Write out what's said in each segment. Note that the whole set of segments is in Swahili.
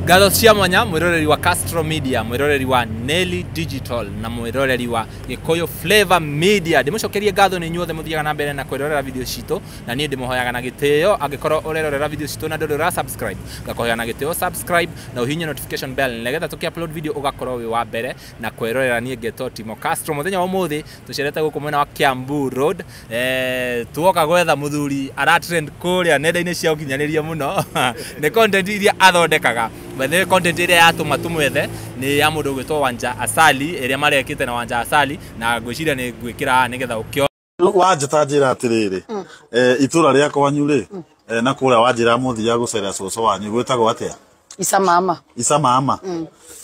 Ngatho cia mwanya mwiroreri wa Castro Media, mwiroreri wa Nelly Digital na mwiroreri wa Gikuyu Flavor Media. Ndimucokerie ngatho ni nyuothe muthiaga na mbere na kwirorera video citu, na nie ndimuhoyaga na gitio angikorwo urerorera video citu na ndurura subscribe. Ngakohoya na gitio subscribe na uhinye notification bell nigetha tuki-upload video ugakorwo wi wa mbere na kwirorera nie Geto Timo Castro. Muthenya wa muthi tucerete guku mwena wa Kiambu Road, tuoka gwetha muthuri aratrend kuria nenda-ini cia ukinyaniria muno ni content iria athondekaga. Wethe content iria yatuma tumwethe ni ya mundu gwitwo Wanja Asali iria marekite na Wanja Asali, na ngwiciria ni ngwikira nigetha ukio wanja njira atiriri itura ria kwanyu ri na kuria wanjira muthi ya gucera coco wanyu gwitagwo atia? Isa mama. Isa mama.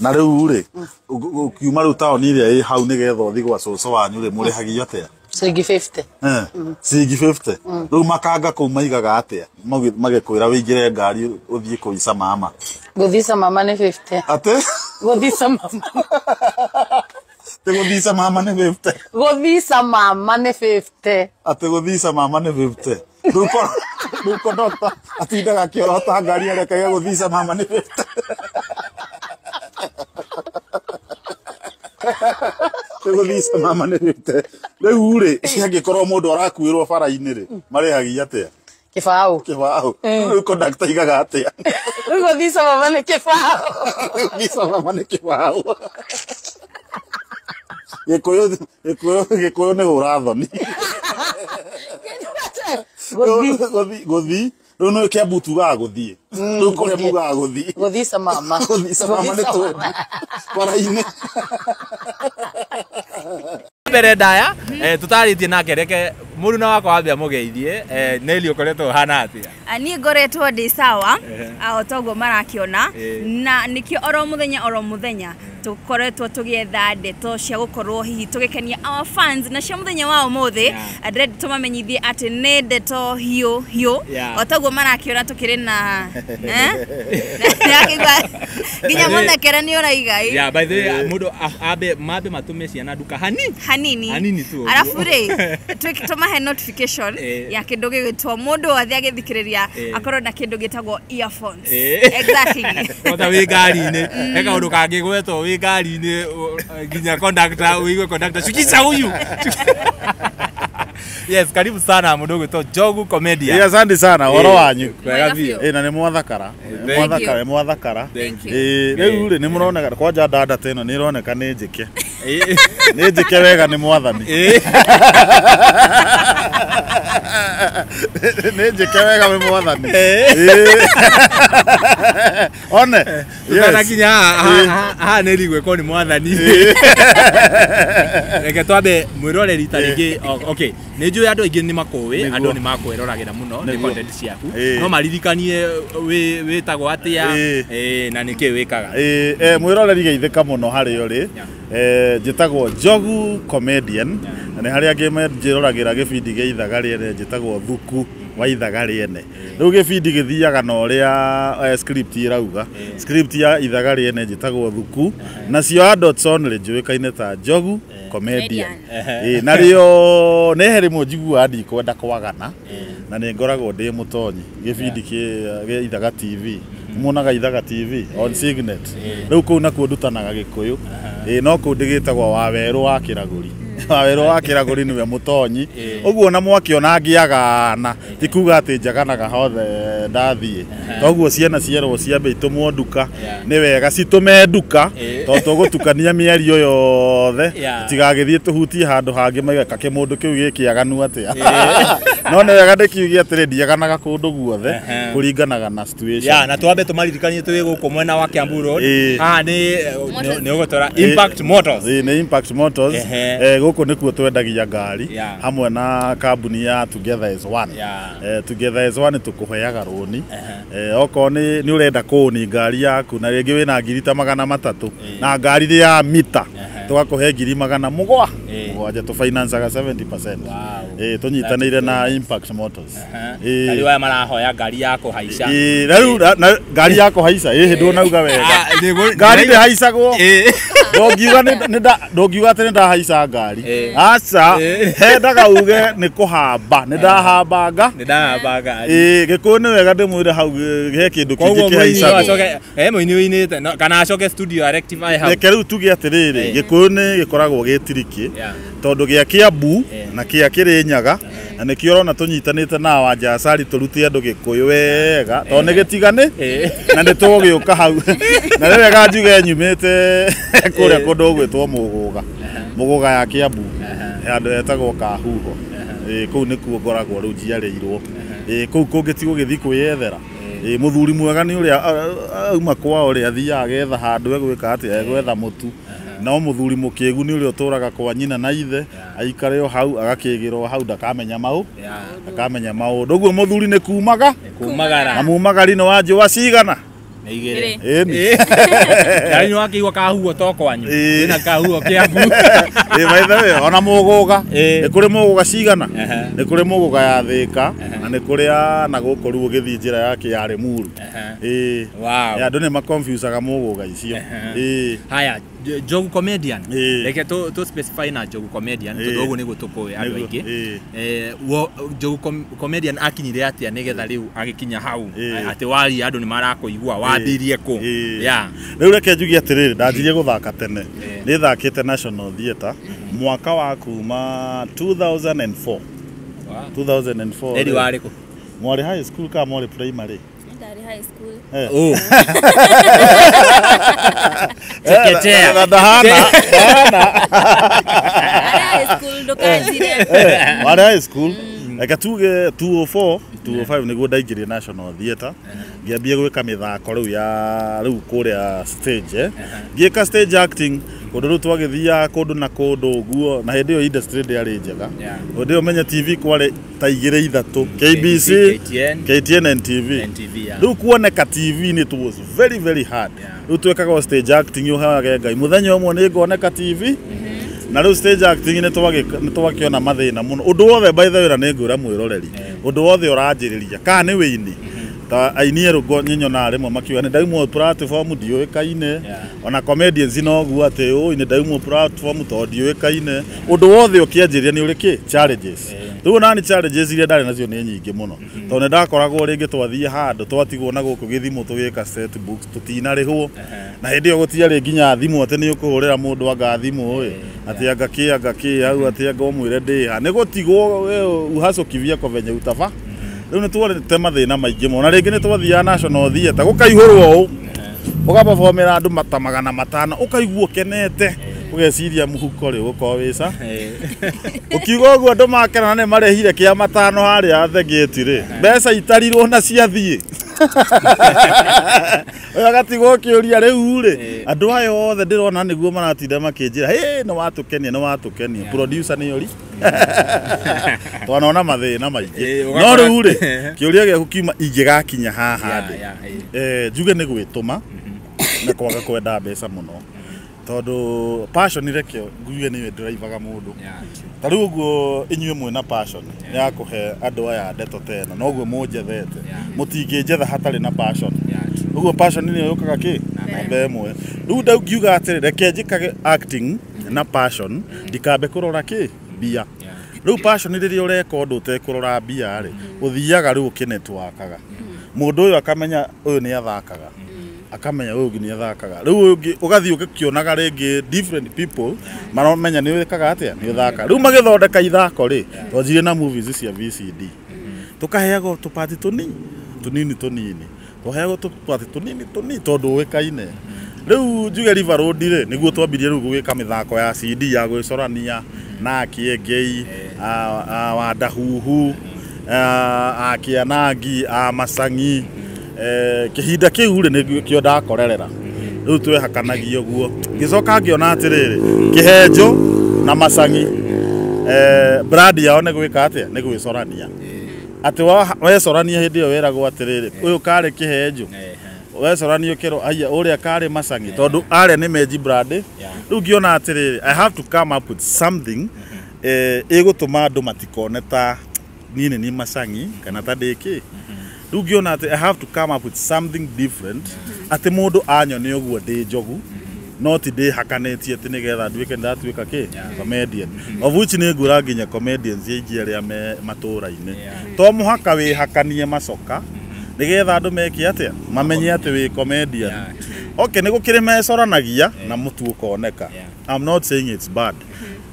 Na riu ri ukiuma ru taoni iria i hau nigetha uthi gwa coco wanyu ri muri hagio atia? Ciringi 50. Ciringi 50. Riu makanga kuu maigaga atia magikwira wingire ngari uthie ku Isa mama? Guthisa mama ni 50. Ate? Guthisa mama. Guthisa mama ni 50. Guthisa mama ni 50. Ate guthisa mama ni 50. Ruko doctor atindaga kiorota ngari arekaga guthisa mama ni 50. Guthisa mama ni 50. Riu ri ciangikorwo mundu arakuirwo bara-ini ri marehagia atia? Kibao. Kibao. Riu conductor igaga atia? Guthisa mama ni kibao. Guthisa mama ni kibao. Gikuyu ni urathoni. Guthi riu no Kiambu tugaga guthie. Riu kuria mugaga guthie. Guthisa mama. Guthisa mama ni tu bara-ini. mbere ndaya tutaritie nake reke muruna wakwa wambia mugeithie. Nelly ukoretwo hana atia? Ani ngoretwo ndi sawa otogo marakiona na nikio oro muthenya tukoretwo tugietha ndeto cia gukorwo hihi tugikenia our fans na cia muthenya wao muthi adred tumamenyithie ati ne ndeto hiyo otogo marakiona tukiri na ginya muthekera ni uraiga by the way mundu mabe matume ciana duka hanini tu arafu ri tumahe notification ya kindu gigitwo mundu othe agithikiriria akorwo na kindu gitagwo earphones. Exactly. Ota wi ngari-ini eka undu kangigwetwo wi ngari-ini ginya conductor uigwe conductor shukisha huyu. Yes, karibu sana mundu gwitwo Jogu Comedian. Yes, asante sana woro wanyu. Na ni mwathakara. Mwathakara. Riu ri ni muroneka kwanja dada teno ni roneka ni njike. Ni njike wega ni mwathani. Ni njike wega we mwathani. One. Yes. Kinya ha Nelly gweko ni mwathani. Reke twabe mwiroreri taringi. Okay. Nejo andu aingi ni makowe, andu ni makwiroragera muno ni content ciaku. No maririkanie witagwo atia na niki wikaga? Mwiroreri geithika muno hari uri. Njitagwo Jogu Comedian. Na ni hari angi njiroragera gibindi gia ithaga riene njitagwo Thuku wa ithaga riene. Riu gibindi githiaga na uria script irauga. Script ya ithaga riene njitagwo Thuku. Na cio adults only njuikaine ta Jogu Comedian. Na rio ne heri mujigua ndi kwenda kwagana na ni ngoragwo ndi mutonyi gibindi kia ithaga TV. Munaga ithaga TV on Signet. Riu ku na kundutanaga Gikuyu. No ku ndigitagwo Waweru wa Kiraguri. Waweru wa Kiraguri niwe mutonyi. Uguo na mwakiona ngiaga na tikuga ati njaganaga hothe ndathie. Toguo ciana cierwo ciambe itumwo nduka ni wega citume nduka to tugutukania mierio yothe tigagithie tuhutie handu hangi maigaka kimundu kiu gikiaganu atia. No ni wega ndikiugia atiri ndiaganaga kundu guothe kuringanaga na situation. Na twambe tumaririkanie twi guku mwena wa Kiambu Road. Ni ugotora Impact Motors. Ni Impact Motors. Guku nikuo twendagia ngari hamwe na kambuni ya Together as One. Together as One tukuheaga roni. Oko ni urenda kuni ngari yaku na ringi wina ngiri ta 300 na ngari ya mita tugakuhe ngiri 700 7 to finance 70%. Wow. Tunyitanire na Impact Motors. Kali wa marahoya ngari yako haica. Riu ngari yako haica hindu nauga wega. Ngari ni haicagwo. Ndongiuga ati ndahaica ngari. Aca hendaga uge ni kuhamba ni ndahambanga. Gikuyu ni wega ndimwire hau he kindu kingi kihaica. Muini uinite kana acoke studio rectify hau. Reke riu tuge atiriri Gikuyu ni gikoragwo gitiriki tondu gia Kiambu na kia Kirinyaga na nikio urona tunyitanite na Wanjacari turuti andu Gikuyu wega tondu ni gitigane na ni tugiuka hau na ni wega njuge nyumite kuria kundu gwitwo Muguga ya Kiambu andu etagwo Kahuho kuu nikuo ngoragwo riu njiarĩirwo kuu kungi ti gũgĩthi kwĩyethera muthuri mwega ni uria auma kwao ri athiaga getha handu egwika ati egwetha mutu no muthuri mukiegu ni uria uturaga kwa nyina na ithe aikare o hau agakigirwo hau ndakamenya maundu uguo muthuri ni kumagara na mumagari no wanjua cigana na igere ndari no akiigwa Kahuho to kwanyu ina Kahuho Kiambu maithe ona Muguga ni kuri Muguga cigana ni kuri Muguga ya Thika na ni kuri na guku ru ugithi njira yake ya Limuru wow andu ni maconfusaga Muguga icio haya Njogu comedian reke to specify na Njogu comedian to dogo ni gutukoe andu aingi Njogu comedian akinyire atia nigetha riu agikinya hau ati wari andu ni marakuigua wambirie ku riu reke njugi atiriri ndanjirie guthaka tene ni thakite National Theatre mwaka wa kuma 2004 eri wariku mwari high school ka mwari primary ndari high school Cheketea Dahana high school ndukajire high school eka tuge 204 205 niguo ndaingire National Theatre ngiambia gwika mithako riu ya riu kuria stage ngieka stage acting kundu riu twagithia kundu na kundu uguo na hindi yo industry ndiari njega ndio menya TV kware ta igire ithatu KBC KTN TV riu kuoneka TV ni it was very very hard riu twekaga stage acting yo haga ngai muthenya umwe ni ngoneka TV na riu stage acting ni twakiona mathina muno undu wothe by the way na ngura mwiroreri undu wothe uranjiriria ka ni wini ta ainie rugo nyinyo na rimwe makiwa ni daimo platform ndioikaine ona comedians no gu ate o ni daimo platform to ndioikaine undu wothe ukianjiria ni uriki challenges riu nani challenges iria ndari nacio ni nyingi muno to ni ndakoragwo ringi twathie handu twatigwo na guku githimu tugika set books tutina rihwo na hindi yo gutiari nginya thimu ate ni ukuhurira mundu anga thimu ati anga au ati anga omwire ndi ha ni gutigwo uhacukithia ko venye utaba riu ni tuonete mathina maingi muno na ringi ni twathia National Theatre gukaihurwo u ugaperformera andu magana 500 ukaigua kenete ugeciria muhuko ri uko wica ukiuga uguo andu makena ni marehire kia 5 haria thegeti ri mbeca itarirwo na ciathie agatigwo kiuria riu ri andu ayo othe ndirona niguo maratinda makinjira no watukenia producer ni yori twanona mathina maingi no riu ri kiuria giaku kiuma ingigakinya haha njuge ni gwituma na kwaga kwenda mbeca muno tondu passion rekio nguye ni drivaga mundu tariu uguo inyue mwina passion ya kuhe andu aya ndeto tena no uguo munjethete mutinginjetha hatari na passion uguo passion ni yukaga ki namba imwe riu ndangiuga atiri reke njikage acting na passion ndikambe kurora ki bia riu passion riria ureka undu utekurora bia ri uthiaga riu kinetwakaga mundu uyu akamenya uyu ni athakaga akamenya uyu ni athakaga riu ugathi ukikionaga ringi different people maromenya ni wikaga atia ni uthaka riu magithondeka ithako ri twajire na movies cia VCD tukaheago tupati tunini tuheago tupati tunini tondu wikaine riu njuge River Road ri niguo twambirie riu gwika mithako ya CD ya gwicorania na Kiengei wa Dahuhu Kianangi Masangi kihinda kiu ri nikio ndakorerera riu twehakanagio guo ngicoka ngiona atiriri Kihenjo na Masangi brand yao ne gwika atia ne gwicorania ati wecorania hindi yo weragwo atiriri uyu kare Kihenjo wecoranio kero aya uria kare macangi tondu aria ni meji brand riu ngiona atiriri I have to come up with something igutuma andu matikone ta nini ni macangi kana ta ndiki riu ngiona ati I have to come up with something different ati mundu anyone uguo ndi njogu no ti ndi hakanetie ati nigetha nduike ndatwika ki comedian of which ni ngura nginya comedians aingi aria me matura-ini to muhaka wi hakanie macoka nigetha andu meki atia mamenye ati wi comedian okay ni gukire mecoranagia na mutu ukoneka I'm not saying it's bad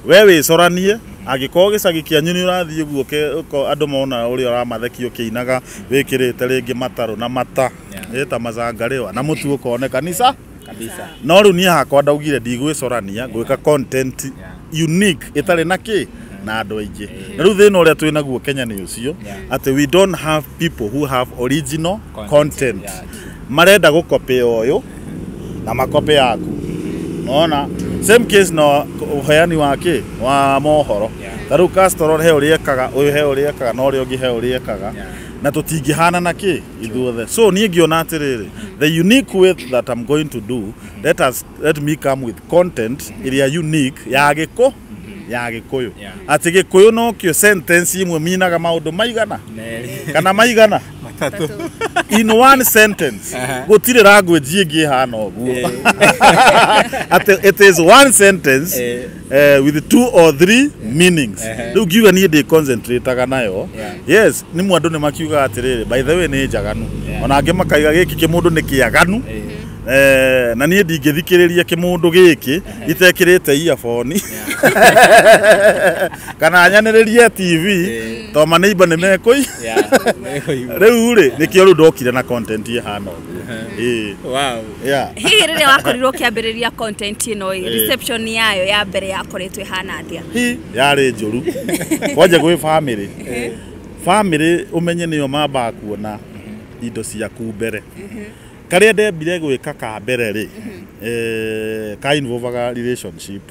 we wicoranie agiko gicagi kianyu ni urathie guo andu mona uri uramathekio kiinaga wikirite ringi mataro na mata eta mazangariwa na mutu ukoneka nisa kabisa no riu ni hakwa ndaugire ndigwicorania gwika content unique itari na ki na andu aingi na riu thina uria twina guo Kenya ni ucio ati we don't have people who have original content marenda gukopia uyu na makope yaku nona same case no uheani wake wa mohoro taru Castro he uriekaga uyu he uriekaga no ri ungi he uriekaga na tutingihana na ki ithuothe so ni ngiona atiriri the unique way that I'm going to do let me come with content iria unique ya gikuyu ati gikuyu no kio sentence imwe minaga maundu maigana kana maigana matatu in one sentence gutire language ingi hana oguo ati it is one sentence with 2 or 3 meanings riu ngiuga ni ndi concentrate nayo yes ni mwandu ni makiuga atiriri by the way ni njaganu ona ange makaiga giki kimundu ni kiaganu na ni ndingithikiriria kimundu giki itekirite earphone kana nyaniririe TV to maneiba ni mekoi riu ri nikio ru ndokire na content ihana wow hihi rire wakorirwo kiambiriria content ino reception yayo ya mbere yakoretwe hana atia yari njuru kwaje gwi family umenye niyo mamba kuona indo ciaku mbere karia ndembire gwika ka mbere ri ka involvaga relationship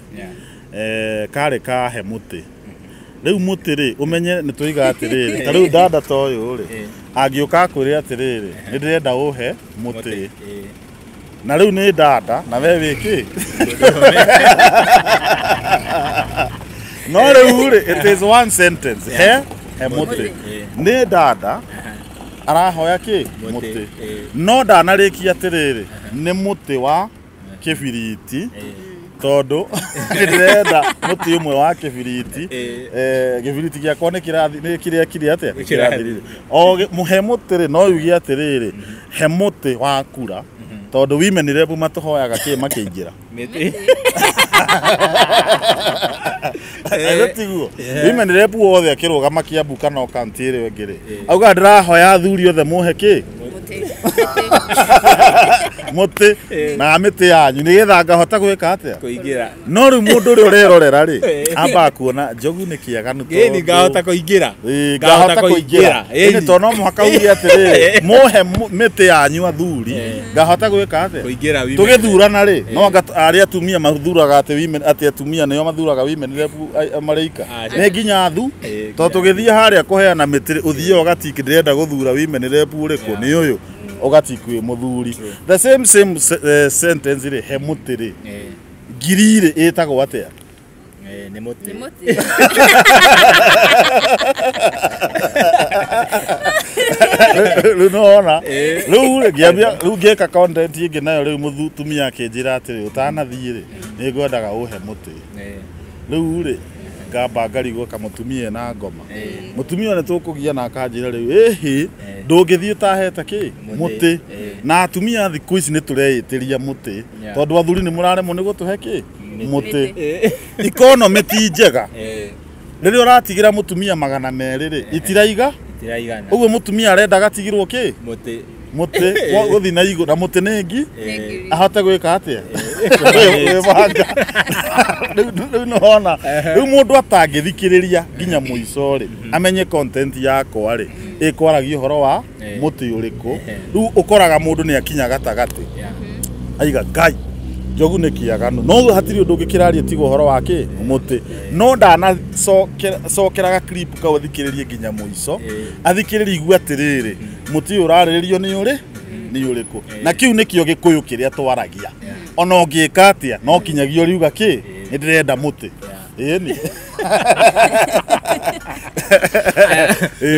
kare ka he muti riu muti ri umenye ni tuiga atiriri ta riu dada toyo ri agiuka kwire atiriri ni ndirenda uhe muti na riu ni dada na we wiki no riu ri it is one sentence he muti ni dada arahoya ki muti no ndanarikia atiriri ni muti wa kibiriti tondu ndirenda muti umwe wa kibiriti kibiriti giakwa ni kiria kiri atia kirathirire o muhe muti ri no yugi atiriri he muti wa kura tondu women rep matuhoyaga ki makiingira miti agotiguo women rep wothe akirugama Kiambu kana Kantiri wengire auga ndirahoya athuri othe muhe ki muti na miti yanyu nigetha ngahota gwika atia kuingira no riu mundu uri urerorera ri amba kuona njogu ni kiaganu to ni ngahota kuingira ngahota kuingira ni to no muhaka ugi atiriri muhe miti yanyu athuri ngahota gwika atia kuingira tugithurana ri no aria atumia mathuraga ati women ati atumia niyo mathuraga women rep Amerika ni nginya athu to tugithia haria kuheana miti uthie ugatiki ndirenda guthura women rep uriku ni uyu ugatikwe muthuri the same sentence ri he muti ri ngiri ri etagwo atia ni muti Lunona lu giambia lu geka content ingi nayo riu muthutumia akinjira atiri utanathie ri ni ngwendaga uhe muti riu ri ngamba ngarigwo kamutumia na ngoma mutumia ne tukugia na akanjira riu ehi ndungithie taheta ki muti na atumia thiku ici ni tureitiria muti tondu athuri ni muraremwo ni gutuhe ki muti economy ti njega riri uratigira mutumia 200 ri itiraiga uguo mutumia arenda gatigirwo ki muti guthi na igu na muti nengi ahota gwika atia webanga riu nona riu mundu atangithikiriria nginya muico ri amenye content yakwa ri ikwaragia uhoro wa muti uriku riu ukoraga mundu ni akinya gatagati aiga ngai njogu ni kiaganu no hatiri undu ngikiraria tigo uhoro wake muti no ndana cokeraga clip ka uthikiririe nginya muico athikiririe igua atiriri muti urariririo ni uri nĩ ũrĩkũ na kiu nĩkĩo gĩkũyũ kĩrĩa twaragia ona ũngĩka atia no kinyagia ũriuga kĩ nĩ ndĩrenda mũtĩ ĩni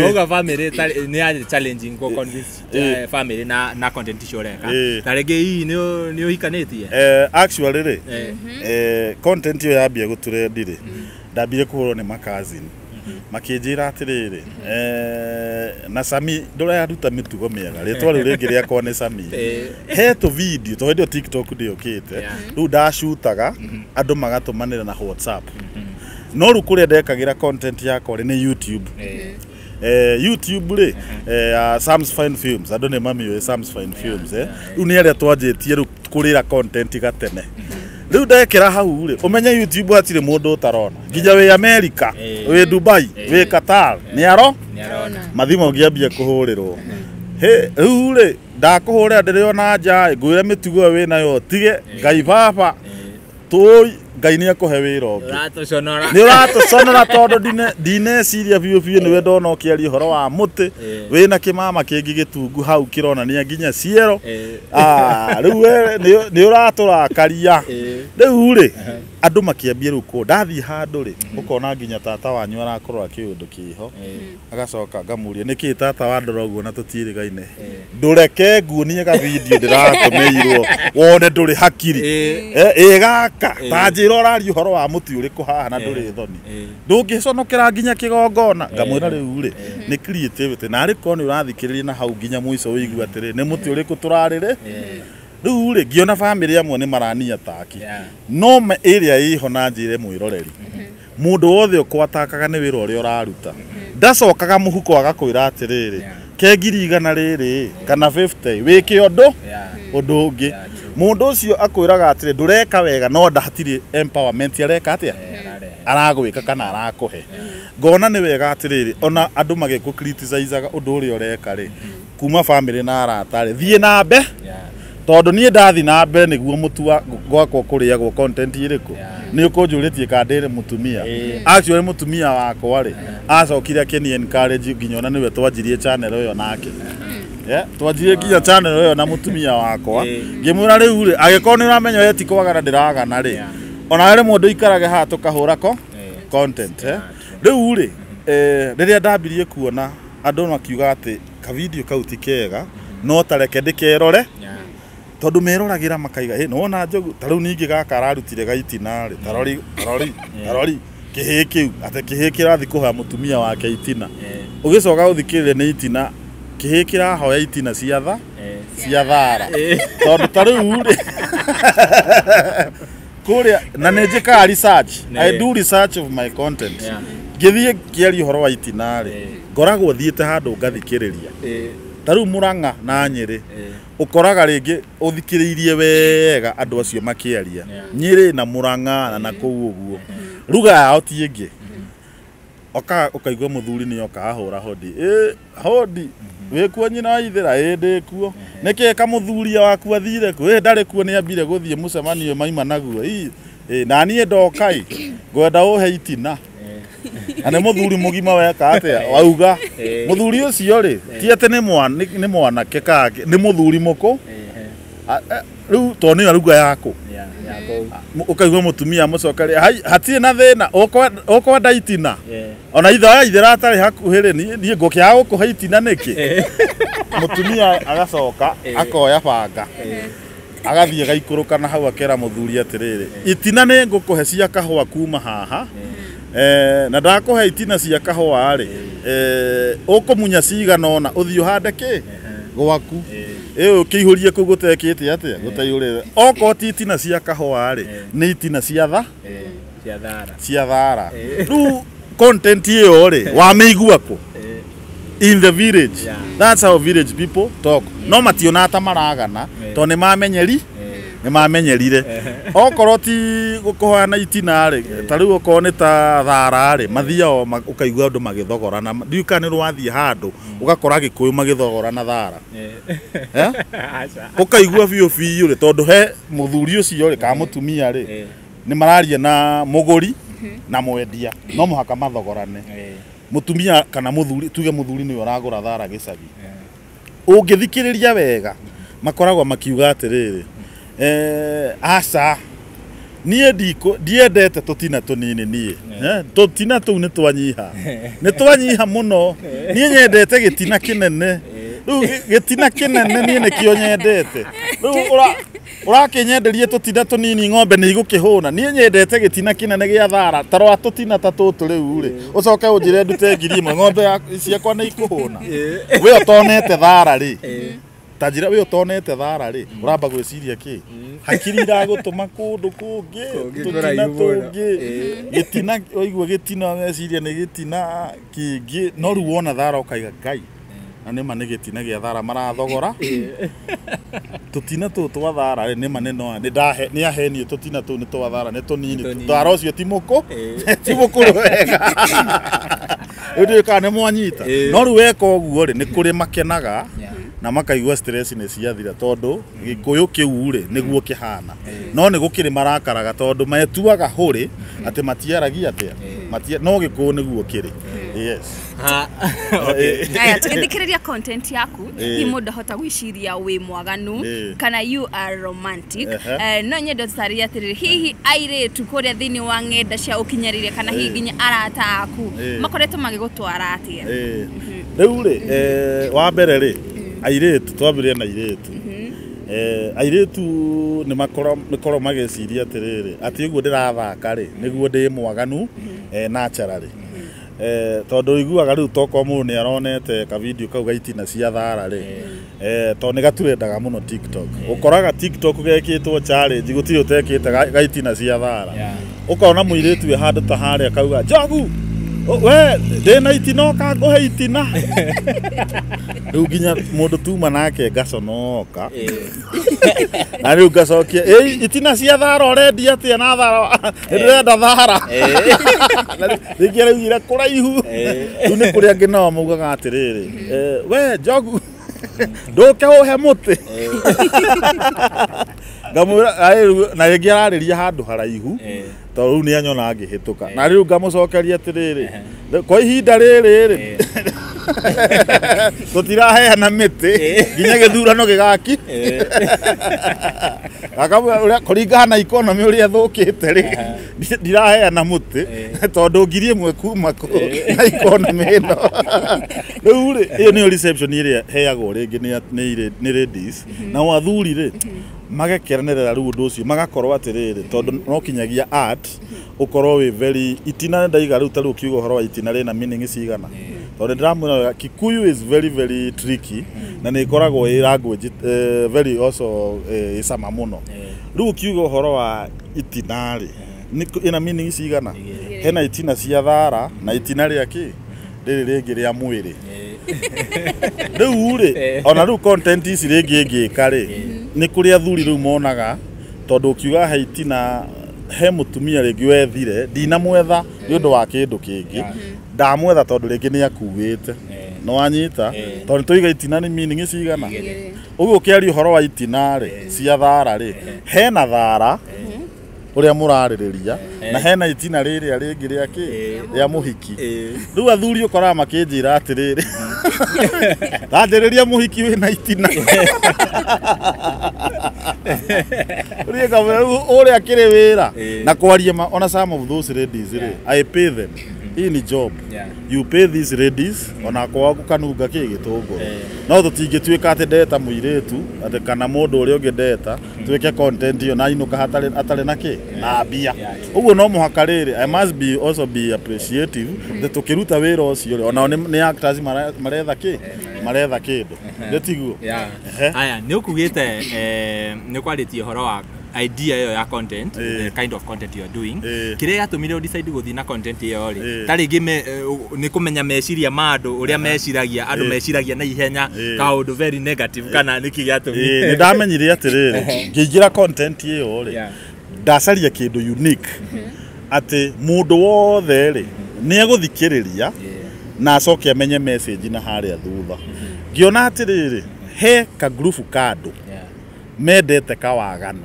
Oga family ni challenging ko convince family na content icio reka na rege hii ni uhikanĩtie actually content iyo yambia gũtũrendire ndambire kũhũrwo nĩ makazini makĩnjĩra atĩrĩrĩ na Sami ndũraruta mĩtugo mĩega rĩtwa rĩu rĩngĩ rĩakwa nĩ Sami hetũ video to hĩndĩ TikTok ndĩũkĩte rĩu ndacutaga andũ magatũmanĩra na WhatsApp no rĩu kũrĩa ndekagĩra content yakwa nĩ YouTube YouTube rĩ Sam's Fine Films andũ nĩ mamiũĩ Sam's Fine Films rĩu nĩ arĩa twanjĩtie rĩu kũrĩra content gatene rĩu ndekĩra hau rĩ ũmenye YouTube hatirĩ mũndũ ũtarona nginya wĩ America wĩ Dubai wĩ Qatar nĩ arona mathimo ngĩambia kũhũrĩrwo rĩu rĩ ndakũhũrĩra ndĩrĩ ona nja ngwĩre mĩtugo wĩ nayo tige Ngai baba tũĩ Ngai nĩ akũhe wĩra ũngĩ nĩ ũratũconora tondũ ndineciria biũ nĩwe ndona ũkĩaria ũhoro wa mũtĩ wĩna kĩmama kĩngĩ gĩtungu hau kĩronania nginya ciero rĩu nĩ ũratũrakaria rĩu rĩ andũ makĩambia rĩu kũ ndathiĩ handũ rĩ ũkona nginya tata wanyu arakorwo kĩũndũ kĩho agacoka ngamũria nĩkĩ tata wandora ũguo na tũtiĩrĩgaine ndũreke nguonie ga video ndĩratũmĩirwo wone ndũrĩ hakiri gaka tanjĩra ũraria ũhoro wa mũtĩ ũrĩkũ haha na ndũrĩ thoni ndũngĩconokera nginya kĩgongona ngamwĩra rĩu rĩ nĩ creativity na arĩ korwo nĩ ũrathikĩrĩria na hau nginya mũico wĩigua atĩrĩ nĩ mũtĩ ũrĩkũ tũrarĩrĩ rĩu rĩ ngĩona family amwe nĩ marania taki no ĩrĩa ĩho na njĩre mwĩroreri mũndũ wothe ũkwatakaga nĩ wĩra ũrĩa ũraruta ndacokaga mũhuko agakwĩra atĩrĩrĩ ke ngiri 100 rĩrĩ kana 50 wĩke ũndũ ũngĩ mũndũ ũcio akwĩraga atĩrĩ ndũreka wega no ndahatirĩ empowerment areka atĩa aragwĩka kana arakũhe ngona nĩ wega atĩrĩrĩ ona andũ magĩkũ criticizeaga ũndũ ũrĩa ũreka rĩ kuma family na arata rĩ thiĩ na mbe tondũ niĩ ndathi na mbere nĩguo mũtu gwakwa kũrĩagwo content irĩkũ nĩ ũkũnjũrĩtie kandĩre mũtumia actually mũtumia wakwa rĩ acokire akĩni encourage nginya ona nĩwe twanjirie channel ĩyo nake twanjirie nginya channel ĩyo na mũtumia wakwa ngĩmwĩra rĩu rĩ agĩkorwo nĩ ũramenya we ti kwagana ndĩragana rĩ ona rĩ mũndũ ikarage haha tũkahũra content rĩu rĩ rĩrĩa ndambirie kuona andũ makiuga atĩ ka video kau ti kega no tareke ndĩkerore tondũ meroragĩra makaiga nĩ wona njogu ta rĩu ningĩ gaka ararutire gaitina rĩ tarori kĩhĩ kĩu atĩ kĩhĩ kĩrathi kũha mũtumia wake itina ũgĩcoka ũthikĩrĩre nĩ itina kĩhĩ kĩrahoya itina cia thara tondũ ta rĩu rĩ kũrĩa na nĩ njĩkaga research I do research of my content ngĩthiĩ kĩaria ũhoro wa itina rĩ ngoragwo thiĩte handũ ngathikĩrĩria ta rĩu Mũrang'a na Nyĩrĩ ũkoraga rĩngĩ ũthikĩrĩirie wega andũ acio makĩaria Nyĩrĩ na Mũrang'a na kũu ũguo ruga yao ti ĩngĩ ũkaigua mũthuri nĩ oka ahũra hodi wĩkuo nyina wa ithĩra ndĩkuo nĩkĩ kamũthuria waku athire kũ ndarĩ kuo nĩ ambire gũthiĩ mũcemanio maima naguo na niĩ ndoka ngwenda ũhe itina na nĩ mũthuri mũgima weka atĩa wauga mũthuri ũcio rĩ ti atĩ nĩ mwanake kake nĩ mũthuri mũkũ rĩu to nĩ aruga yako ũkaigua mũtumia mũcokeria hatirĩ na thĩna ũkwenda itina ona ithera atarĩ hakuhĩ rĩ niĩ ngũkĩaga gũkũhe itina nĩkĩ mũtumia agacoka akoya banga agathiĩ gaikũrũka na hau akera mũthuri atĩrĩrĩ itina nĩ ngũkũhe cia kahũa kuma haha na ndakũhe itina cia kahũa rĩ ũkũmunya cigana ona ũthiĩ ũhande kĩ gwaku ũkĩihũrie kũu gũtekĩte atĩa gũtaihũrĩre okorwo ti itina cia kahũa rĩ nĩ itina cia thara rĩu content ĩyo rĩ wamĩigua kũ in the village that's how village people talk no mationaga ta maragana tondũ nĩ mamenyerire okorwo ti gũkũhoana itina rĩ ta rĩu okorwo nĩ ta thara rĩ mathiao ũkaigua andũ magĩthogorana ndiuka nĩ rwathiĩ handũ ũgakora Gĩkũyũ magĩthogorana thara ũkaigua biũ rĩ tondũ he mũthuri ũcio rĩ kana mũtumia rĩ nĩ mararia na mũgũri na mwendia no mũhaka mathogorane mũtumia kana mũthuri tuge mũthuri nĩ ũragũra thara gĩcagi ũngĩthikĩrĩria wega makoragwo makiuga atiriri aca niä ndiendete tũtina tũnini niĩ tũtina tũu nĩ twanyiha mũno niĩ nyendete gĩtina kĩnene rĩu gĩtina kĩnene niĩ nĩkĩo nyendete rĩu ũrakĩnyenderia tũtina tũnini ng'ombe nĩ igũkĩhũna niĩ nyendete gĩtina kĩnene gĩa thara ta rwa tũtina ta tũtũ rĩu rĩ ũcoke ũnjĩre ndute 1,000 ng'ombe ciakwa nĩ ikũhũna we ũtonete thara rĩ tajira we utonete thara ri uramba gwiciria ki hakiri iragutuma kundu kungi tutina tungi gitina oigwa gitina meciria ni gitina kingi no ru wona thara ukaiga ngai na nima ni gitina gia thara marathogora tutina tu twa thara ri nima no ni ahenie tutina tu ni twa thara ni tunini thara ucio ti muku wega ndio kana mwanyita no ru weka uguo ri ni kuri makenaga na makaigua stress nĩ ciathira tondu gikuyu kiu ri niguo kihana no ni gukiri marakaraga tondu metuaga huri ati matiaragia atia no gikuyu niguo kiri yes aya tukithikiriria content yaku hi mundu hota gwiciria wi mwaganu kana you are romantic no nyendo tutaria atiriri hihi airetu kuria thini wa ng'enda cia ukinyarire kana hihi nginya arata aku makoretwo magigutwara atia riu ri wa mbere ri airetu twambirie na airetu airetu ni makoro mageciria atiriri ati uguo ndirathaka ri niguo ndi mwaganu naturally tondu iguaga riu toko mu ni aronete ka video kau gaitina cia thara ri to ni gaturendaga muno TikTok ukoraga TikTok gekitwo challenge gutiri utekite gaitina cia thara ukona muiretu we handu ta haria kauga Njogu we ndina itino ka nguhe itina riu nginya mundu tuma nake ngaconoka na riu ngacokia itina cia thara urendia atia na thara ndĩrenda thara rĩngĩ rĩugire kũraihu riu nĩ kũrĩa angĩ nao maugaga atĩrĩrĩ we Njogu ndũke ũhe mũtĩ ngamwĩra na rĩngĩ ararĩria handũ haraihu to riu nĩ anyona ngĩhĩtũka na riu ngamũcokeria atĩrĩrĩ kwa ihinda rĩrĩ rĩ tutiraheana mĩtĩ nginya gĩthurano gĩgaki akamwĩra kũringana na economy ũrĩa thũkĩte rĩ ndiraheana mũtĩ tondũ 1,000 kuma na economy ĩno rĩu rĩ ĩyo nĩyo reception ĩrĩa heagwo rĩngĩ nĩ ladies na athuri rĩ magakeranĩrĩra rĩu ũndũ ũcio magakorwo atĩrĩrĩ tondũ no kinyagia art ukorwo we very itina ndaiga rĩu ta rĩu kiugo horo wa itina rĩna meaning cigana tondũ ndiramwĩra Kikuyu is very very tricky na nĩ ikoragwo ĩ language very also isama muno rĩu kiugo horo wa itina rĩ ina meaning cigana hena itina cia thara na itina rĩa ki rĩrĩ rĩngĩ rĩa mwĩrĩ rĩu rĩ ona rĩu content ici rĩngĩ ngĩka rĩ nĩ kũrĩ athuri rĩu monaga tondũ ukiuga he itina he mutumia rĩngĩ wethire ndinamwetha nĩ ũndũ wa kĩndũ kĩngĩ ndamwetha tondũ rĩngĩ nĩ akuĩte no anyita tondũ tũiga itina nĩ meaning cigana ũguo ũkĩaria ũhoro wa itina rĩ cia thara rĩ hena thara uria murarĩrĩria na hena itina rĩrĩa rĩngĩ rĩa kĩ rĩa mũhiki rĩu athuri ũkoraga makĩnjĩra atĩrĩrĩ ndandĩrĩria mũhiki wĩna itina ũrĩa kĩrĩ wĩra na kwaria ona some of those ladies rĩ I pay them hii ni job you pay these ladies ona kwa kukanunga kĩgĩtũngũrũ no tũtingĩtuĩka atĩ ndeta mũirĩtu atĩ kana mũndũ ũrĩa ũngĩ ndeta tuĩke content iyo na inuka hatarĩ na kĩ na mbia ũguo no mũhaka rĩrĩ I must be also be appreciative that tũkĩruta wĩra ũcio ona nĩ actors maretha kĩ maretha kĩndũ ndĩtiguo aya nĩ ũkugĩte nĩ kwarĩtie ũhoro wa idea yo ya content the kind of content you are doing kire gatumire decide guthi na content yo ri ta ringi ni kumenya meciria ma andu uria meciragia andu meciragia na ihenya kaundu very negative kana niki gatumire ni ndamenyire atiriri ngĩingira content yo ri ndacaria kindu unique ati mundu wothe ri ni eguthikiriria na acoke amenye message na haria thutha ngiona atiriri he ka group kado mendete kawagano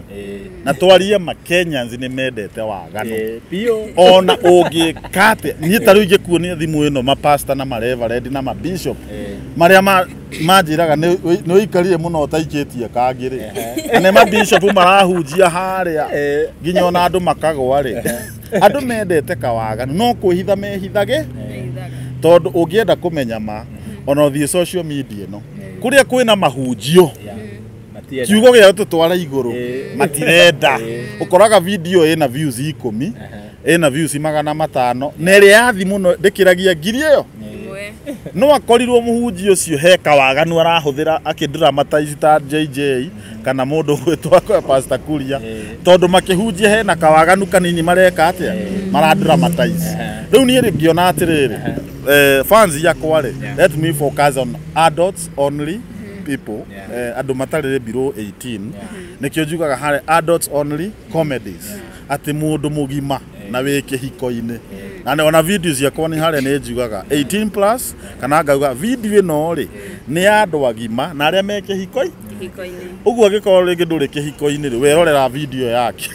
na twarie ma Kenyans ni mendete wagano ona ũngĩkate niĩ ta rĩu ingĩkuonia thimũ ĩno ma pastor na ma reverend na ma bishop maria manjiraga nĩ ũikarire mũno ũtaikĩtie kangĩ-rĩ nĩ mabishop marahunjia harĩa nginya ona andũ makagwa-rĩ andũ mendete kawaganu no kwĩhitha mehithage tondũ ũngĩenda kũmenya ma ona ũthiĩ social media ĩno kũrĩa kwĩna mahunjio kiugo gĩa tũtwara igũrũ matirenda ũkoraga video ĩna views 10 ĩna views 500 na ĩrĩa yathi mũno ndĩkĩragia ngiri ĩyo no akorirwo mũhunjia ũcio he kawaganu arahũthĩra akĩdramatize ta JJ kana mũndũ gwĩtwa Pastor Kuria tondũ makĩhunjia hena kawaganu kanini mareka atĩa maradramatize rĩu niĩ ngĩona atĩrĩrĩ fans yakwa-rĩ let me focus on adults only people andũ matarĩ below 18 nĩkĩo njugaga harĩ adults only comedies atĩ mũndũ mũgima na wĩ kĩhiko-inĩ na ona video ciakwa nĩ harĩa nĩ njugaga 18 plus kana ngauga video ĩno-rĩ nĩ ya andũ agima na arĩa me kĩhiko-inĩ ũguo angĩkorwo rĩngĩ ndũrĩ kĩhiko-inĩ-rĩ werorera video yake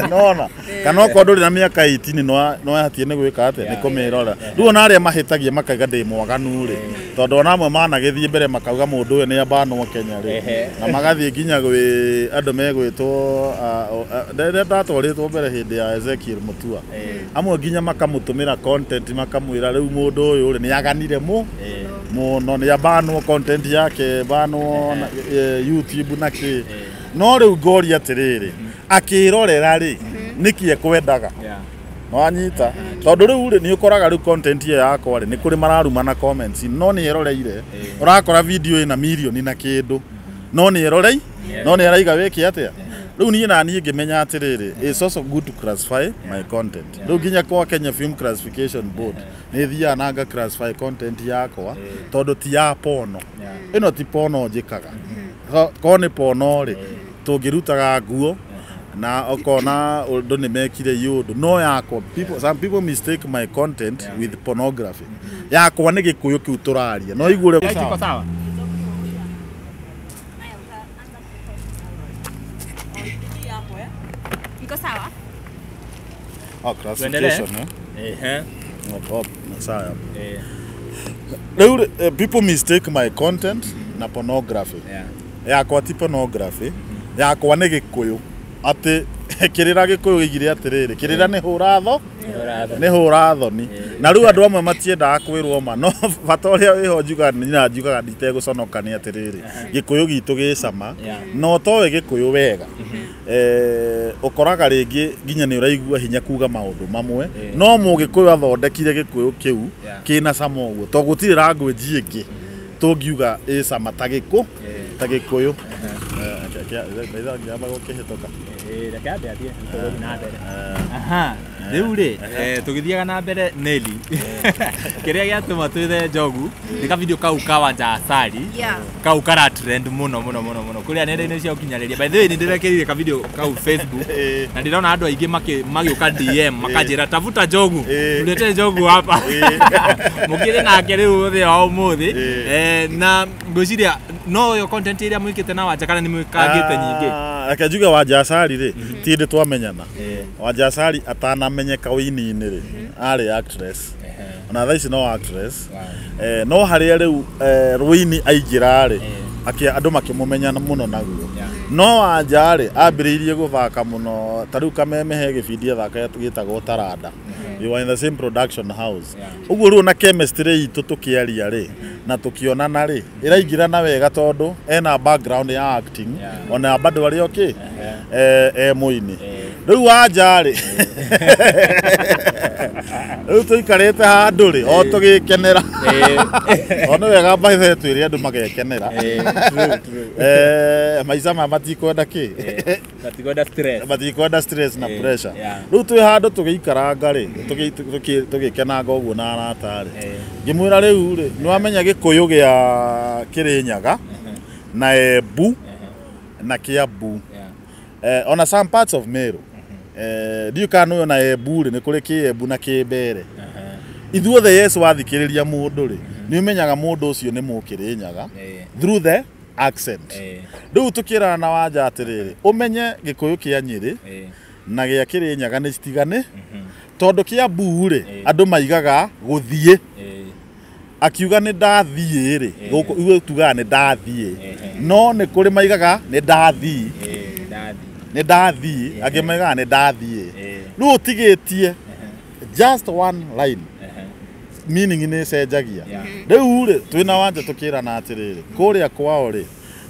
nona kana okorwo ndũrĩ na mĩaka 18 no yahatie nĩ gwĩka atĩa nĩ kũmĩrora rĩu ona arĩa mahĩtagia makaiga ndĩ mwaganu-rĩ tondũ ona amwe managĩthiĩ mbere makauga mũndũ ũyũ nĩ abanwo Kenya-rĩ na magathiĩ nginya gwĩ andũ megwĩtwo ndatwarĩtwo mbere hĩndĩ ya Ezekiel Mutua amwe nginya makamũtũmĩra content makamwĩra rĩu mũndũ ũyũ-rĩ nĩ aganire mũno nĩ abanwo content yake banwo YouTube na kĩ no rĩu ngoria atĩrĩrĩ akĩrorera-rĩ nĩkĩ ekwendaga wanyita tondũ rĩu-rĩ nĩ ũkoraga rĩu content ĩyo yakwa-rĩ nĩ kũrĩ mararuma na comments no nĩ eroreire ũrakora video ĩna mirioni na kĩndũ no nĩ erorei no nĩ araiga wĩke atĩa rĩu niĩ naniĩ ngĩmenya atĩrĩrĩ it's also good to classify my content rĩu nginya kwa Kenya Film Classification Board nĩ thiaga na nga classify content yakwa tondũ ti ya pono ĩno ti pono njĩkaga ko nĩ pono-rĩ tũngĩrutaga nguo na okona ũndũ nĩ mekire yũndũ no yakwa some people mistake my content with pornography yakwa nĩ gĩkũyũ kĩu tũraria no igũre sawa iko sawa classification sawa rĩu people mistake my content na pornography yakwa ti pornography yakwa nĩ gĩkũyũ atĩ kĩrĩra gĩkũyũ gĩgire atĩrĩrĩ kĩrĩra nĩ hũra thoni na rĩu andũ amwe matiendaga kwĩrwo ma no bata ũrĩa wĩho njugaga nditegũconoka nĩ atĩrĩrĩ gĩkũyũ gitũ gĩcama no towe gĩkũyũ wega ũkoraga rĩngĩ nginya nĩ ũraigua hinya kuga maũndũ mamwe no mũgĩkũyũ athondekire gĩkũyũ kĩu kĩna cama ũguo to gũtirĩ language ĩngĩ tũngiuga ĩcama ta gĩkũyũ rĩu-rĩ tũgĩthiaga na mbere Nelly kĩrĩa gĩatũma twĩthe njogu nĩ ka video kau ka Wanja Asali kau kara trend mũno kũrĩa nenda-inĩ cia ũkinyanĩria by the way nĩ ndĩrekĩrire ka video kau Facebook na ndĩrona andũ aingĩ magĩũka DM makanjĩra tafuta njogu tulete njogu hapa mũkĩrĩ nake rĩu thĩ wa ũmũthĩ na ngwĩciria no yo content ĩrĩa mwĩkĩte na Wanja kana nĩ mwĩkangĩte nyingĩ reke njuge Wanja Asali-rĩ ti ndĩ twamenyana Wanja Asali atanamenyeka wĩini-inĩ-rĩ arĩ actress ona thaa ici no actress no harĩa rĩu rũini aingĩra-rĩ andũ makĩmũmenya mũno naguo no Wanja-rĩ ambĩrĩirie gũthaka mũno ta rĩu kameme he gĩbindi athaka gĩtagwo Taranda you are in the same production house ũguo rĩu na chemistry itũ tũkĩaria-rĩ na tũkĩonana-rĩ ĩraingĩrana wega tondũ ena background ya acting ona bado arĩ okay mũini rĩu Wanja-rĩ rĩu tũikarĩte handũ-rĩ o tũgĩkenera ona wega mbaithe twĩre andũ magekenera maica maya matikwenda kĩ matikwenda stress na pressure rĩu twĩ handũ tũgĩikaranga-rĩ tũgĩkenanga ũguo na arata-rĩ ngĩmwĩra rĩu-rĩ nĩwamenya gĩkũyũ gĩa Kĩrĩnyaga na Embu na Kiambu ona some parts of Meru ndiũ kana ũyũ na Embu-rĩ nĩ kũrĩ Kĩembu na Kĩmbere ithuothe Yesu wathikĩrĩria mũndũ-rĩ nĩ ũmenyaga mũndũ ũcio nĩ Mũkĩrĩnyaga through the accent rĩu tũkĩrana na Wanja atĩrĩrĩ ũmenye gĩkũyũ kĩa Nyĩrĩ na gĩa Kĩrĩnyaga nĩ citigane tondũ Kiambu-rĩ andũ maigaga gũthiĩ akiuga nĩ ndathiĩ rĩ gũkũ iwe tugaga nĩ ndathiĩ no nĩ kũrĩ maigaga nĩ ndathiĩ nĩ ndathiĩ angĩ maigaga nĩ ndathiĩ rĩu ũtigĩtie just one line meaning nĩ cenjagia rĩu rĩ twĩna wanja tũkĩrana atĩrĩrĩ kũrĩa kwao rĩ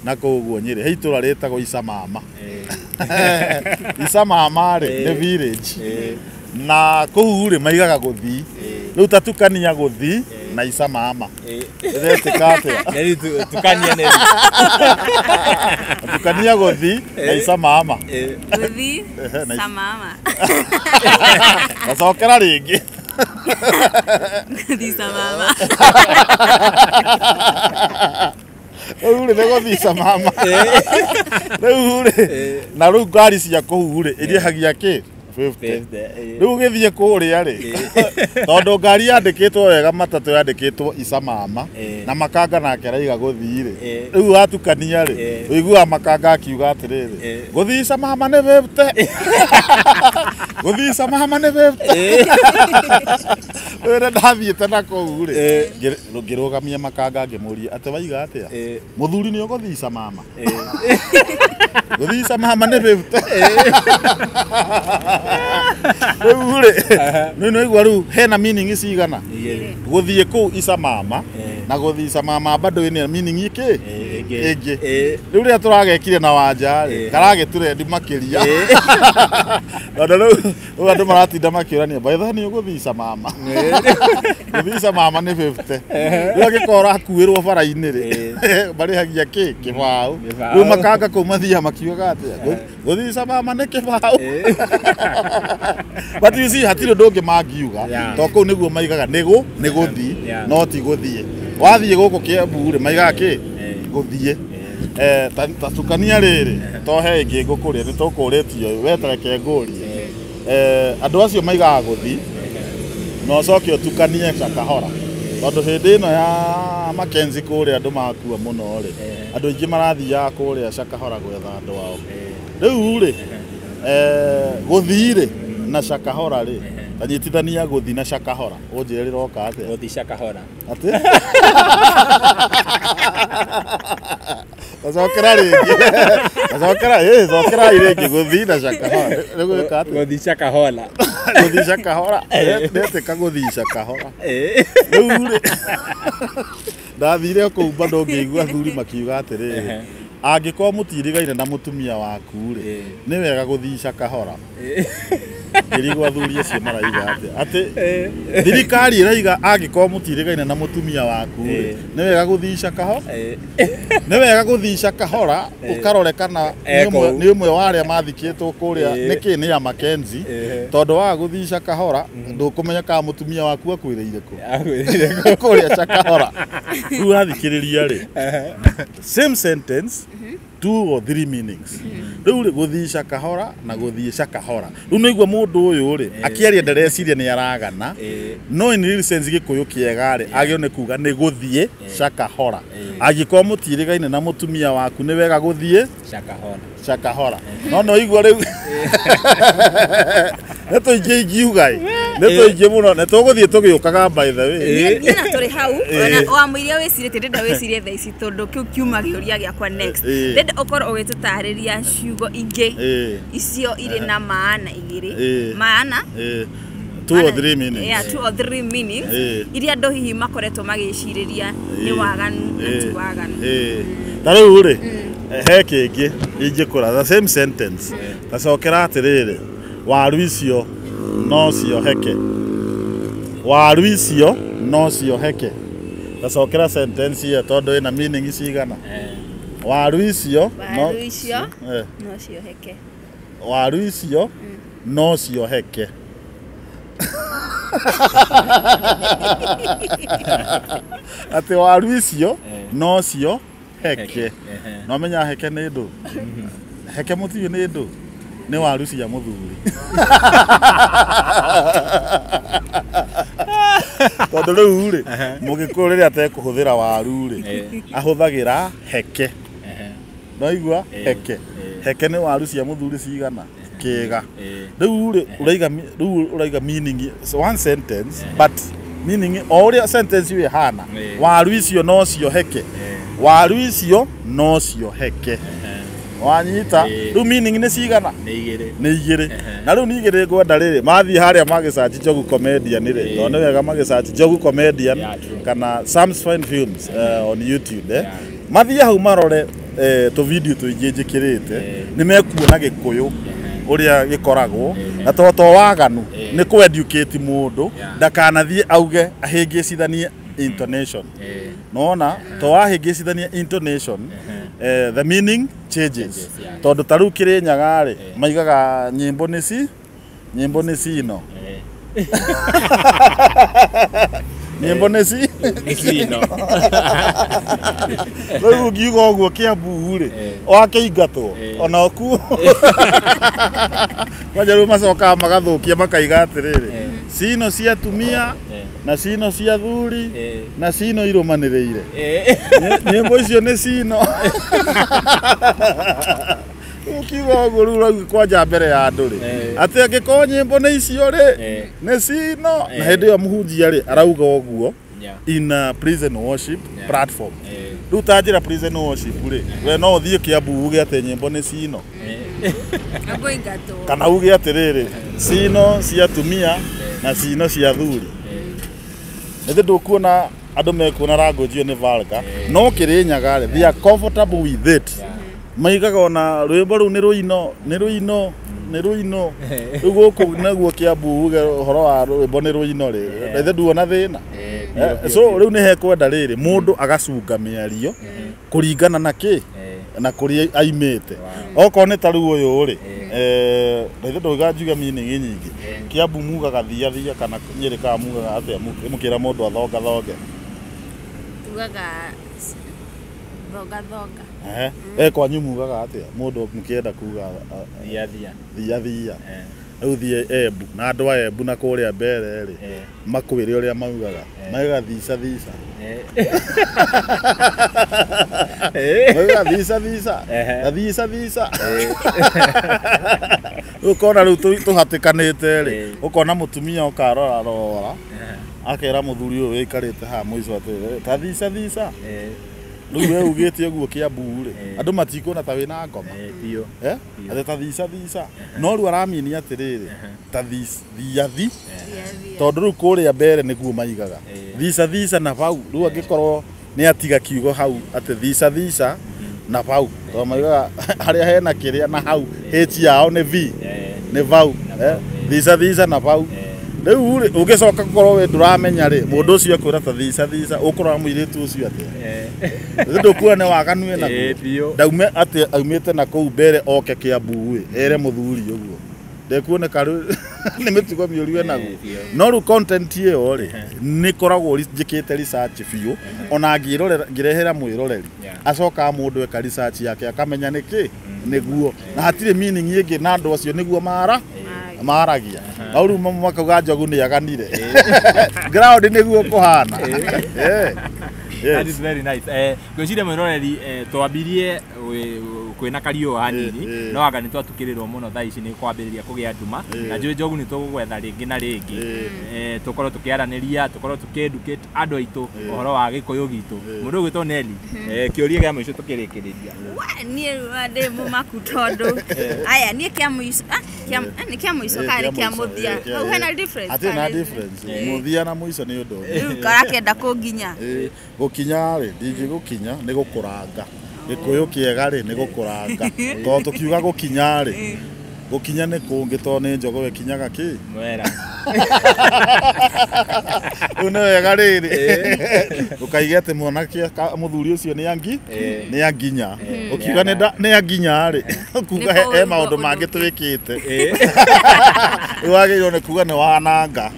na kũguo Nyĩrĩ he itũra rĩtagwo Icamama Icamama rĩ nĩ village na kũu rĩ maigaga gũthii rĩu tatukania gũthii na Icamama ĩretĩka atĩa Neri tukania Neri tukania gũthii na Icamama Gũthii Icamama gacokera rĩngĩ Gũthii Icamama rĩu rĩ nĩ gũthii Icamama rĩu rĩ na rĩu ngari cia kũu rĩ ĩrĩhagia kĩ 50 rĩu gĩthiĩ kũrĩa rĩ tondũ ngari yandĩkĩtwo wega matatũ yandĩkĩtwo Icamama na makanga nake araiga gũthii rĩ rĩu watukania rĩ ũiguaga makanga akiuga atĩrĩrĩ gũthii Icamama nĩ 50 gũthii Icamama nĩ 50 rĩu ndathiĩte na kũu rĩ ngĩrũgamia makanga ngĩmũria atĩ waiga atĩa mũthuri nĩ ũgũthii Icamama gũthii Icamama nĩ 50 rĩu rĩ nĩ igua rĩu hena meaning cigana gũthiĩ kũu Icamama na gũthii Icamama bado ĩna meaning ĩngĩ rĩu rĩrĩa tũragekire na wanja rĩ karagĩtũrendi makĩria tondũ rĩu andũ maratinda makĩũrania baitha nĩ ũgũthii Icamama gũthii Icamama nĩ 50 rĩu agĩkorwo akuĩrwo bara-inĩ rĩ marĩhagia kĩ kĩbaũ rĩu makanga kũu mathiaga makiugaga atĩa gũthii Icamama nĩ kĩbaũ but you see hatirĩ ũndũ ũngĩ mangiuga tondũ kũu nĩguo maigaga nĩ gũthii no ti gũthiĩ wathiĩ gũkũ Kiambu rĩ maigaga kĩ gũthiĩ tatukania rĩrĩ tohe ĩngĩ ngũkũrĩa nĩ tũkũrĩtio wetereke ngũrie andũ acio maigaga gũthiĩ no ũcoke ũtukanie Shakahora tondũ hĩndĩ ĩno ya Mackenzie kũrĩa andũ makua mũno rĩ andũ aingĩ marathiaga kũrĩa Shakahora gwetha andũ ao rĩu rĩ gũthii rĩ na Shakahora rĩ tanyitithania gũthii na Shakahora ũnjĩre rĩroka atĩa gũthii Shakahora atĩ gacokera rĩngĩ gacokera rĩngĩ gũthii na Shakahora rĩgwĩka atĩa gũthii Shakahora gũthii Shakahora ndetĩka gũthii Shakahora rĩu rĩ ndathire kũu bado ngĩigua athuri makiuga atĩrĩrĩ angĩkorwo mũtirĩgaine na mũtumia waku rĩ nĩ wega gũthii Shakahora ngĩrigwo athuri acio maraiga atĩ thirikari ĩraiga angĩkorwo mũtirĩgaine na mũtumia waku rĩ nĩ wega gũthii Shakahora nĩ wega gũthii Shakahora ũkarore kana nĩ ũmwe wa arĩa mathikĩtwo kũrĩa nĩkĩ nĩ ya Mackenzie tondũ wa gũthii Shakahora ndũkũmenya kana mũtumia waku akwĩrĩire kũ kũrĩa Shakahora rĩu wathikĩrĩria rĩ same sentence 2 or 3 meanings rĩu rĩ gũthii Shakahora na gũthii Shakahora rĩu nĩigua mũndũ ũyũ rĩ akĩaria ndereciria nĩ aragana no in real sense gĩkũyũ kĩega rĩ agĩone kuga nĩ gũthii Shakahora angĩkorwo mũtirĩgaine na mũtumia waku nĩ wega gũthii Shakahora no igua rĩu nĩ tũingĩ ingiuga nĩ tũingĩ mũno nĩ tũgũthiĩ tũgĩũkaga by the way niĩ na tũrĩ hau ona wamũiria wĩcirĩtie ndĩrenda wĩcirie thaa ici tondũ kĩu kiuma gĩũria gĩakwa next ndĩrenda ũkorwo ũgĩtũtarĩria ciugo ingĩ icio irĩ na maana igĩrĩ maana 2 or 3 meanings yeah 2 or 3 meanings iria andũ hihi makoretwo magĩcirĩria nĩ waganu na ti waganu ta rĩu rĩ he kĩngĩ ingĩkũra the same sentence tacokera atĩrĩrĩ waru icio no cioheke waru icio no cioheke tacokera sentence ĩyo tondũ ĩna meaning cigana waru icio no cioheke waru icio no cioheke atĩ waru icio no cioheke no menya heke nĩ ndũ heke mũtiũ nĩ ndũ nĩ waru cia mũthuri tondũ rĩu rĩ mũgĩkũyũ rĩrĩa atekũhũthĩra waru rĩ ahũthagĩra heke no igua heke nĩ waru cia mũthuri cigana kĩga rĩu rĩ ũraiga meaning one sentence but meaning o uria sentence yu ihana waru icio no cioheke waru icio no cioheke wanyita riu meaning ni cigana ni igiri na riu ni igiri ngwenda riri mathi haria magisearch Njogu Comedian ri no wega magisearch Njogu Comedian kana Sam's Fine Films on YouTube mathi hau marore to video tuingi njikirite ni mekuona gikuyu uria gikoragwo na to waganu ni ku educate mundu ndakanathie auge ahingicithanie intonation nona to ahingicithanie intonation the meaning changes tondu taru kiri nyagari maigaga nyimbo ni cino nyimbo ni cino riu ngiuga uguo Kiambu ri wakeingatwo ona ku wajaru macoka magathukia makaiga atiriri cino cia tumia na cino cia thuri na cino irumaniriire nyimbo icio ni cino ukiuga uguo riu rauga kwanja mbere ya andu ri ati angiko nyimbo ni icio ri ni cino na hindi yo muhunjia ri arauga uguo in prison worship platform riu tanjira prison worship ri we no uthie Kiambu uge ati nyimbo ni cino kana uge atiriri cino cia tumia na cino cia thuri nithi ndukuona andu mekuona language ni vulgar no kiri nyagare they are comfortable with it maigaga ona rwimbo ru ni ruino riu guku naguo Kiambu uge horo wa rwimbo ni ruino ri nithi nduona thina so riu ni hekwenda riri mundu agacunga miario kuringana na ki na kuri aimite oko ni taru uyu ri nithi nduga njuga meaning nyingi Kiambu mugaga thia kana Nyerika mugaga atia mukira mundu athonga tugaga thonga kwanyu mugaga atia mundu mukienda kuga thia riu thie Embu na andu a Embu na kuria mbere ri makwire uria maugaga maiga thisa ukona riu tuhatikanite ri ukona mutumia ukarora akera muthuri uyu wikarite ha muico ati ta thisa riu we ugite uguo Kiambu ri andu matikona ta wina ngoma ati ta thisa no riu aramini atiriri ta thiathi tondu riu kuria mbere niguo maigaga thisa na vau riu angikorwo ni atiga kiugo hau ati thisa na vau to maigaga haria hena kiria na hau h yao ni v ni vau thisa na vau riu ri ugicoka gukorwo we nduramenya ri mundu ucio akwira ta thisa ukorwo muiritu ucio ati ndukuwa ne waganu na ndaume ati aumite na kou mbere oke Kiambu ere muthuri uguo ndekuoneka ni mitugo miuriwe naguo no ru content iyo ri ni koragwo njikite research biu ona ngirehera mwiroreri acoka mundu eka research yake akamenya niki niguo na hatire meaning ingi na andu acio niguo maragia auru makauga Njogu ni aganire ground niguo kuhana That is very nice. Gwiciria mwiroreri twambirie kwina kario hanini no anga ni twatukirirwo muno thaa ici ni kwambiriria kugia nduma na njui Njogu ni tugwetha ringi na ringi tukorwo tukiaraniria tukorwo tukieducate andu aitu uhoro wa gikuyu gitu mundu gwitwo Nelly kiuria gia mwico tukirikiriria ni ndi mumaku tondu aya ni kia mwico ni kia mwico kari kia muthia au hena difference ati na difference muthia na mwico ni undu kara kenda kunginya gukinya ri ndingi gukinya ni gukuranga gikuyu kiega ri ni gukuranga to tukiuga gukinya ri gukinya ni kungi to ni Njogu we kinyaga ki mwera uno wega riri ukaiga ati mwanake muthuri ucio ni anginya ukiuga ni anginya ri kuga maundu mangi twikite wagirwo ni kuga ni wananga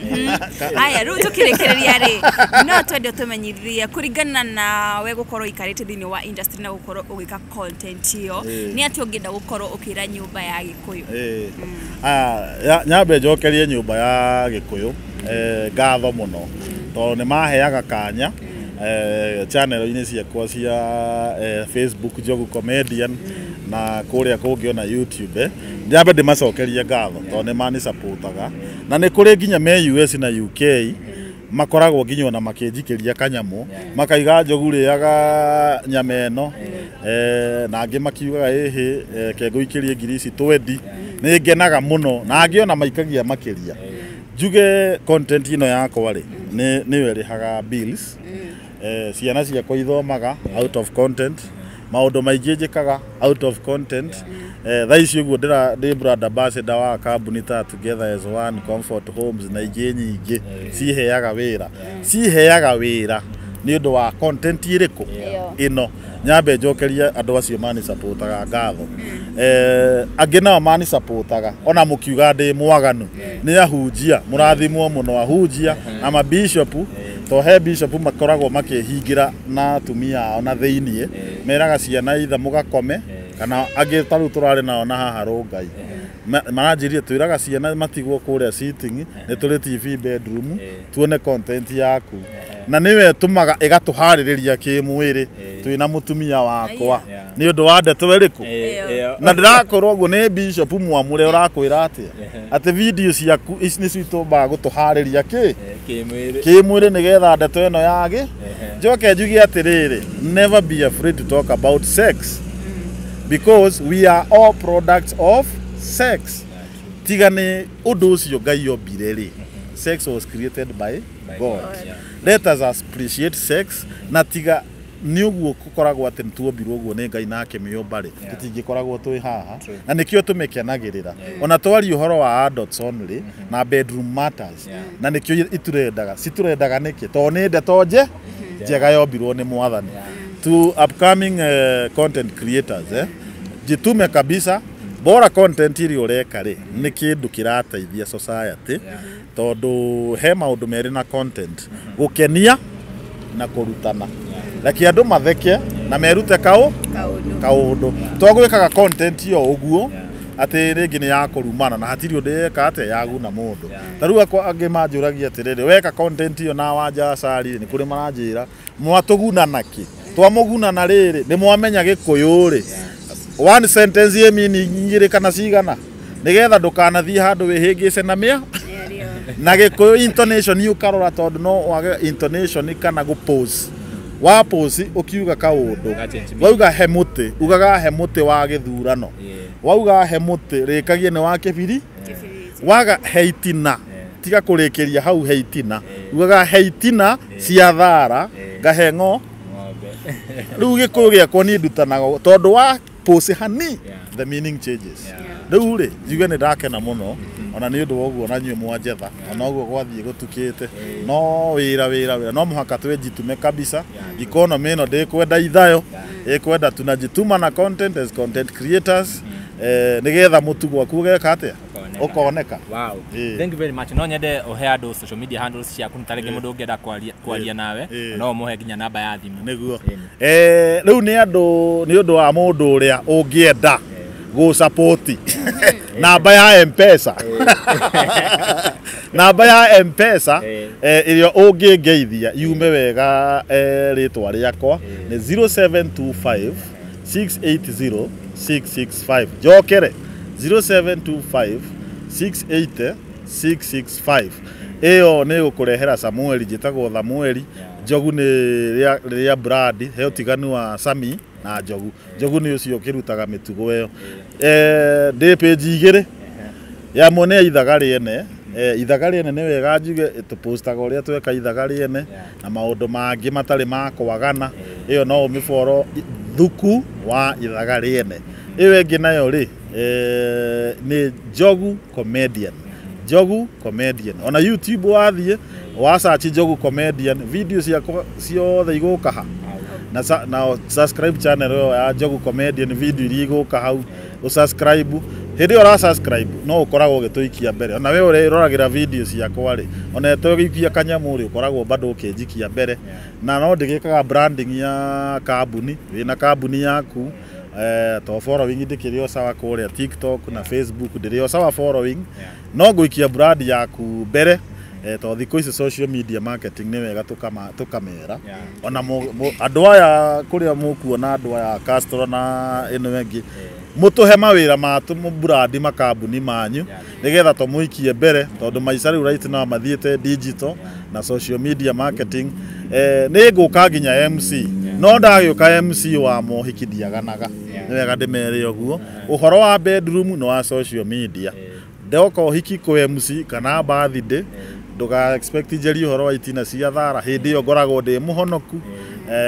aya riu tukirikiria ri no twende tumenyithia kuringana na we gukorwo ikarite thini wa industry na gukorwo ugika content iyo ni ati ungienda gukorwo ukira nyumba ya gikuyu nyambe njokerie nyumba ya gikuyu ngatho muno to ni maheaga kanya channel-ini ciakwa cia Facebook Njogu Comedian na kuria kungiona YouTube nyambe ndimacokerie ngatho to ni mani supportaga na ni kuri nginya me US na UK makoragwo nginya na makinjikiria kanyamu makaiga njogu riaga nyama eno na angi makiugaga hihi kengo ikirie ngirisi twendi ni ngenaga muno na angi ona maikagia makiria njuge content ino yakwa ri ni werihaga bills ciana ciakwa ithomaga out of content maundu maingi njikaga out of content thaa ici uguo ndi brand ambassador wa kambuni ta Together as One, Comfort Homes na ingi nyingi ciheaga wira ni undu wa content iriku ino nyambe njokeria andu acio mani supportaga ngatho angi nao mani supportaga ona mukiuga ndi mwaganu ni ahunjia murathimwo muno ahunjia ama bishop to he bishop makoragwo makihingira na tumia ona theinie meraga ciana itha mugakome kana angi taru turare nao na haha rungai maranjirie twiraga ciana matigwo kuria sitting ni turi TV bedroom tuone content yaku na niwe tumaga igatuhaririria kimwiri twina mutumia wakwa ni undu wa ndeto iriku na ndirakorwo guo ni bishop mwamure urakwira ati video ciaku ici ni citumba gutuhariria kimwiri nigetha ndeto ino yagi njoke njugi atiriri never be afraid to talk about sex because we are all products of sex tigane undu ucio Ngai ombire ri sex was created by God. Let us appreciate sex na tiga ni uguo kukoragwo ati tuombirwo guo ni Ngai nake miomba ri tutingikoragwo twi haha na nikio tumekenagirira ona twari uhoro wa adults only na bedroom matters na nikio iturendaga niki to ni ndeto njega yombirwo ni mwathani to upcoming content creators jitume kabisa bora content iri ureka ri ni kindu kirateithia society tondu he maundu meri na content gukenia na kurutana laki andu matheke na merute kaundu twagwikaga content yo uguo ati ringi ni ya kurumana na hatiri undu eka ate yaguna mundu taru akwa angi manjuragia atiriri weka content yo na wanja sari ni kuri maranjira mwatuguna naki twamuguna na riri ni mwamenya gikuyu ri one sentence ye mini nyingire kana cigana nigetha ndukanathie handu wihingise na mia na gikuyu intonation yu karora tondu no wage intonation kana go pause wa pause ukiuga kaundu wauga he muti ugaga he muti wa githurano wauga he muti rikagie ni wa kibiri waga heitina tiga kurikiria hau heitina ugaga heitina cia thara ngahengo riu gikuyu giakwa ni ndutanaga tondu wa pause hani the meaning changes riu ri njuge ni ndakena muno ona ni undu woguo na nyue mwanjetha ona uguo gwathie gutukite no wira no muhaka twejitume kabisa economy ino ndikwenda ithayo ikwenda tunajituma na content as content creators nigetha mutugo akugeka atia ukoneka. Wow. Thank you very much. No nyende ohe andu social media handles ciaku ntarege mundu ungienda kwaria nawe no muhe ginya namba ya thimu niguo riu ni andu ni undu wa mundu uria ungienda go support namba ya M-Pesa namba ya M-Pesa irio ungingeithia yume wega ritwa riakwa ni 0725 680 665 jokere 0725 680 665 iyo ni gukurehera Samuel jitagwo Samuel njogu ni ria brand he utiganu wa Sami na njogu ni ucio kirutaga mitugo iyo ndi page igire ya mone ithaga riene ni wega njuge tupostaga uria tweka ithaga riene na maundu mangi matari ma kwagana iyo no miforo thuku wa ithaga riene iyo ingi nayo ri ni Njogu Comedian ona YouTube wathie wa search Njogu Comedian videos ciothe iguka ha na subscribe channel ya Njogu Comedian video iri iguka hau usubscribe hindi ora subscribe no ukoragwo gituikia mbere ona we uroragira videos ciakwa ri ona tugikia kanyamu ri ukoragwo bado ukinjikia mbere na no ndigikaga branding ya kambuni wina kambuni yaku to following ndikirio sawa kuria TikTok na Facebook ndirio sawa following no guikia brand yaku mbere to thiko ici social media marketing ni wega tukamera ona andu aya kuria mukuona andu aya Castro na ino wengi mutuhe mawira matu mubrandi makambuni manyu nigetha tumuikie mbere tondu maica riu right now mathiete digital na social media marketing ni nguka nginya MC no ndagiuka MC wa mohikithiaganaga ni wega ndimere uguo uhoro wa bedroom no wa social media ndoko hiki ko MC kana birthday nduga expect jeri uhoro wa itina cia thara hindi yo ngoragwo ndi muhonoku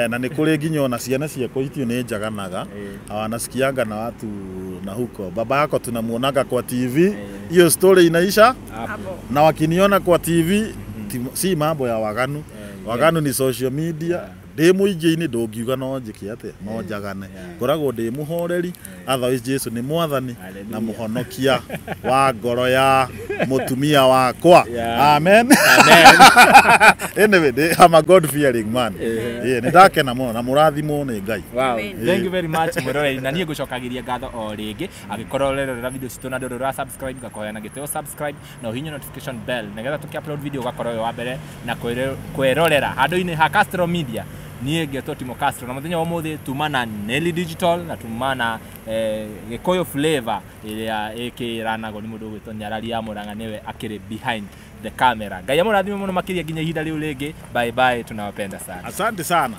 na ni kuri nginya ona ciana ciako itio ni njaganaga wanasikianga na watu na huko baba yako tunamuonaga kwa TV hiyo story inaisha na wakiniona kwa TV si mambo ya waganu waganu ni social media ndi muingi-ini ndungiuga no njiki ate no njagane ngoragwo ndi muhoreri otherwise Jesu ni mwathani na muhonokia wa ngoro ya mutumia wakwa amen anyway I'm a God fearing man ni ndakena muno na murathimo ni Ngai. Wow, thank you very much mwiroreri na nie gucokagiria ngatho o ringi agikorwo rerera video citu na ndoro ra subscribe gakoya na giteo subscribe na uhinye notification bell nigetha tukiupload video gakorwo wa mbere na kwirorera handu-ini ha Castro Media nie ngetwo Timo Castro na muthenya wa muthi tumana Nelly Digital na tumana Gikuyu Flavor iria ikiranagwo ni mundu gwitwo Nyarari ya Murang'a niwe akiri behind the camera. Ngai amurathime muno makiria nginya ihinda riu ringi. Bye bye, tunawapenda sana. Asante sana.